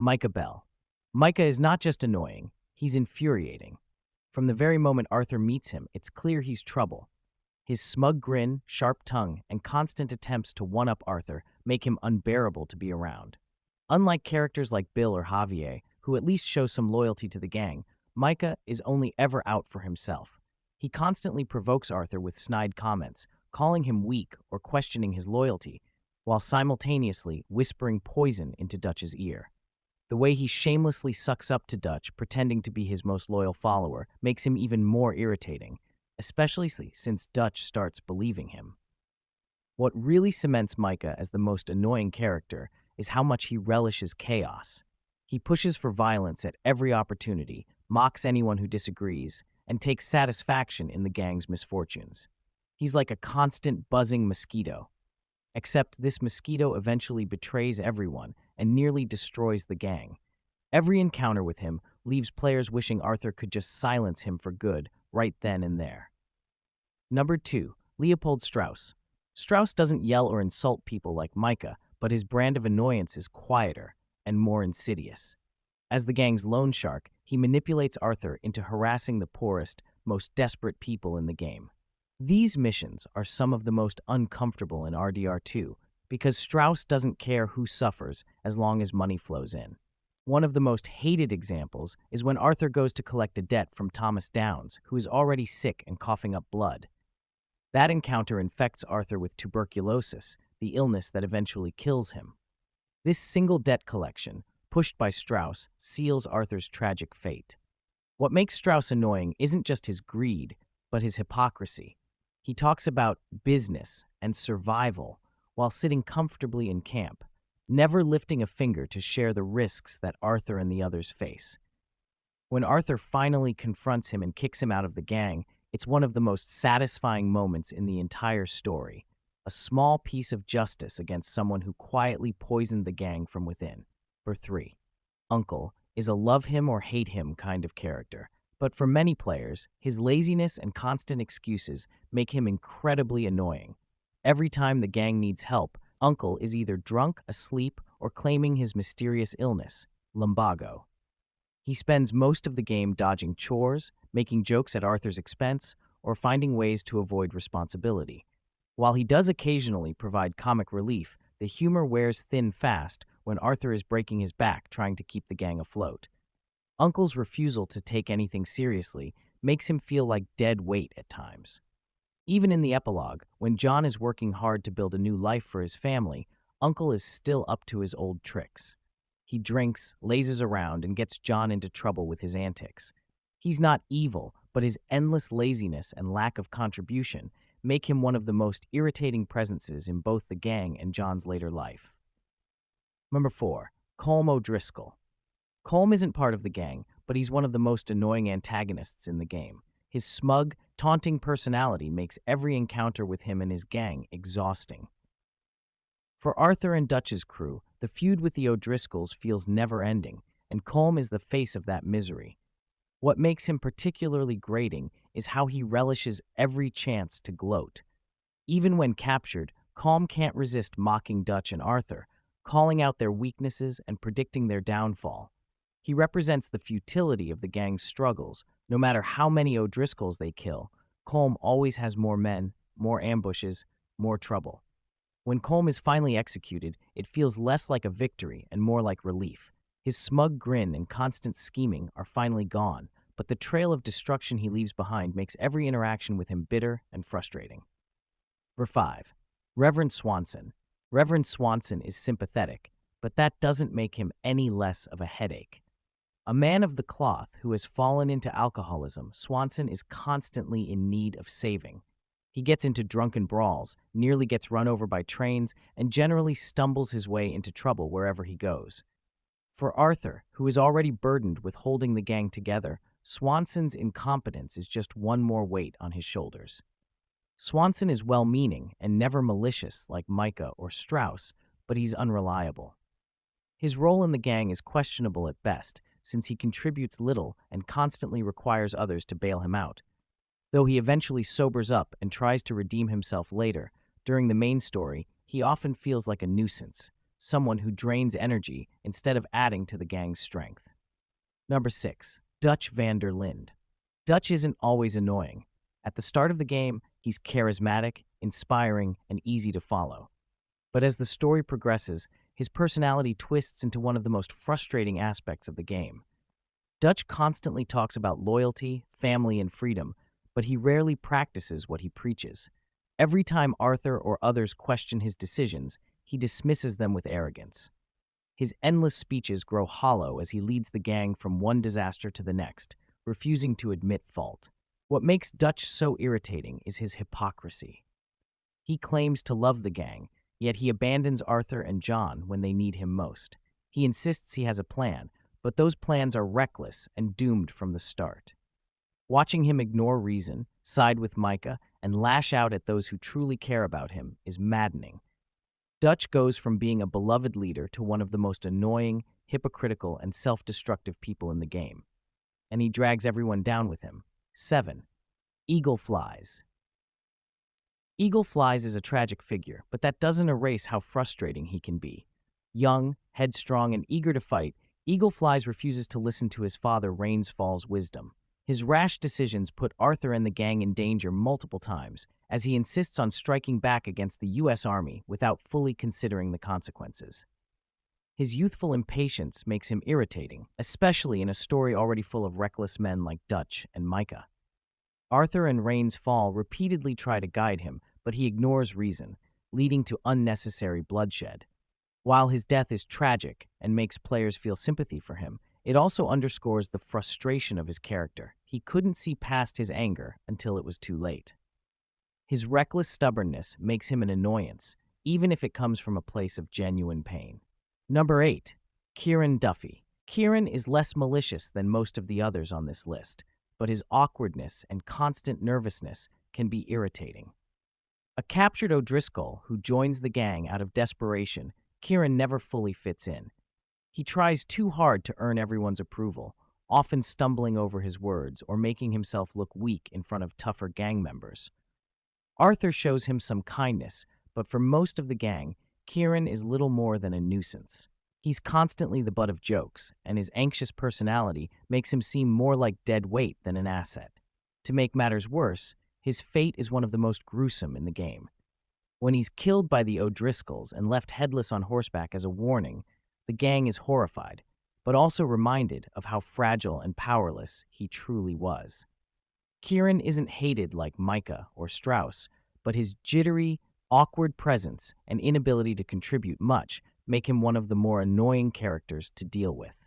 Micha Bell. Micha is not just annoying, he's infuriating. From the very moment Arthur meets him, it's clear he's trouble. His smug grin, sharp tongue, and constant attempts to one-up Arthur make him unbearable to be around. Unlike characters like Bill or Javier, who at least show some loyalty to the gang, Micha is only ever out for himself. He constantly provokes Arthur with snide comments, calling him weak or questioning his loyalty, while simultaneously whispering poison into Dutch's ear. The way he shamelessly sucks up to Dutch, pretending to be his most loyal follower, makes him even more irritating, especially since Dutch starts believing him. What really cements Micha as the most annoying character is how much he relishes chaos. He pushes for violence at every opportunity, mocks anyone who disagrees, and takes satisfaction in the gang's misfortunes. He's like a constant buzzing mosquito. Except this mosquito eventually betrays everyone and nearly destroys the gang. Every encounter with him leaves players wishing Arthur could just silence him for good right then and there. Number 2. Leopold Strauss. Strauss doesn't yell or insult people like Micha, but his brand of annoyance is quieter and more insidious. As the gang's loan shark, he manipulates Arthur into harassing the poorest, most desperate people in the game. These missions are some of the most uncomfortable in RDR2 because Strauss doesn't care who suffers as long as money flows in. One of the most hated examples is when Arthur goes to collect a debt from Thomas Downs, who is already sick and coughing up blood. That encounter infects Arthur with tuberculosis, the illness that eventually kills him. This single debt collection, pushed by Strauss, seals Arthur's tragic fate. What makes Strauss annoying isn't just his greed, but his hypocrisy. He talks about business and survival while sitting comfortably in camp, never lifting a finger to share the risks that Arthur and the others face. When Arthur finally confronts him and kicks him out of the gang, it's one of the most satisfying moments in the entire story. A small piece of justice against someone who quietly poisoned the gang from within. Number 3. Uncle is a love him or hate him kind of character. But for many players, his laziness and constant excuses make him incredibly annoying. Every time the gang needs help, Uncle is either drunk, asleep, or claiming his mysterious illness, lumbago. He spends most of the game dodging chores, making jokes at Arthur's expense, or finding ways to avoid responsibility. While he does occasionally provide comic relief, the humor wears thin fast when Arthur is breaking his back trying to keep the gang afloat. Uncle's refusal to take anything seriously makes him feel like dead weight at times. Even in the epilogue, when John is working hard to build a new life for his family, Uncle is still up to his old tricks. He drinks, lazes around, and gets John into trouble with his antics. He's not evil, but his endless laziness and lack of contribution make him one of the most irritating presences in both the gang and John's later life. Number 4. Colm O'Driscoll. Colm isn't part of the gang, but he's one of the most annoying antagonists in the game. His smug, taunting personality makes every encounter with him and his gang exhausting. For Arthur and Dutch's crew, the feud with the O'Driscolls feels never-ending, and Colm is the face of that misery. What makes him particularly grating is how he relishes every chance to gloat. Even when captured, Colm can't resist mocking Dutch and Arthur, calling out their weaknesses and predicting their downfall. He represents the futility of the gang's struggles. No matter how many O'Driscolls they kill, Colm always has more men, more ambushes, more trouble. When Colm is finally executed, it feels less like a victory and more like relief. His smug grin and constant scheming are finally gone, but the trail of destruction he leaves behind makes every interaction with him bitter and frustrating. Number 5. Reverend Swanson. Reverend Swanson is sympathetic, but that doesn't make him any less of a headache. A man of the cloth who has fallen into alcoholism, Swanson is constantly in need of saving. He gets into drunken brawls, nearly gets run over by trains, and generally stumbles his way into trouble wherever he goes. For Arthur, who is already burdened with holding the gang together, Swanson's incompetence is just one more weight on his shoulders. Swanson is well-meaning and never malicious like Micha or Strauss, but he's unreliable. His role in the gang is questionable at best, since he contributes little and constantly requires others to bail him out. Though he eventually sobers up and tries to redeem himself later, during the main story, he often feels like a nuisance. someone who drains energy instead of adding to the gang's strength. Number 6. Dutch van der Linde. Dutch isn't always annoying. At the start of the game, he's charismatic, inspiring, and easy to follow. But as the story progresses, his personality twists into one of the most frustrating aspects of the game. Dutch constantly talks about loyalty, family, and freedom, but he rarely practices what he preaches. Every time Arthur or others question his decisions, he dismisses them with arrogance. His endless speeches grow hollow as he leads the gang from one disaster to the next, refusing to admit fault. What makes Dutch so irritating is his hypocrisy. He claims to love the gang, yet he abandons Arthur and John when they need him most. He insists he has a plan, but those plans are reckless and doomed from the start. Watching him ignore reason, side with Micha, and lash out at those who truly care about him is maddening. Dutch goes from being a beloved leader to one of the most annoying, hypocritical, and self-destructive people in the game. And he drags everyone down with him. 7. Eagle Flies. Eagle Flies is a tragic figure, but that doesn't erase how frustrating he can be. Young, headstrong, and eager to fight, Eagle Flies refuses to listen to his father Rainsfall's wisdom. His rash decisions put Arthur and the gang in danger multiple times, as he insists on striking back against the U.S. Army without fully considering the consequences. His youthful impatience makes him irritating, especially in a story already full of reckless men like Dutch and Micha. Arthur and Rains Fall repeatedly try to guide him, but he ignores reason, leading to unnecessary bloodshed. While his death is tragic and makes players feel sympathy for him, it also underscores the frustration of his character. He couldn't see past his anger until it was too late. His reckless stubbornness makes him an annoyance, even if it comes from a place of genuine pain. Number 8. Kieran Duffy. Kieran is less malicious than most of the others on this list, but his awkwardness and constant nervousness can be irritating. A captured O'Driscoll who joins the gang out of desperation, Kieran never fully fits in. He tries too hard to earn everyone's approval, often stumbling over his words or making himself look weak in front of tougher gang members. Arthur shows him some kindness, but for most of the gang, Kieran is little more than a nuisance. He's constantly the butt of jokes, and his anxious personality makes him seem more like dead weight than an asset. To make matters worse, his fate is one of the most gruesome in the game. When he's killed by the O'Driscolls and left headless on horseback as a warning, the gang is horrified, but also reminded of how fragile and powerless he truly was. Kieran isn't hated like Micha or Strauss, but his jittery, awkward presence and inability to contribute much make him one of the more annoying characters to deal with.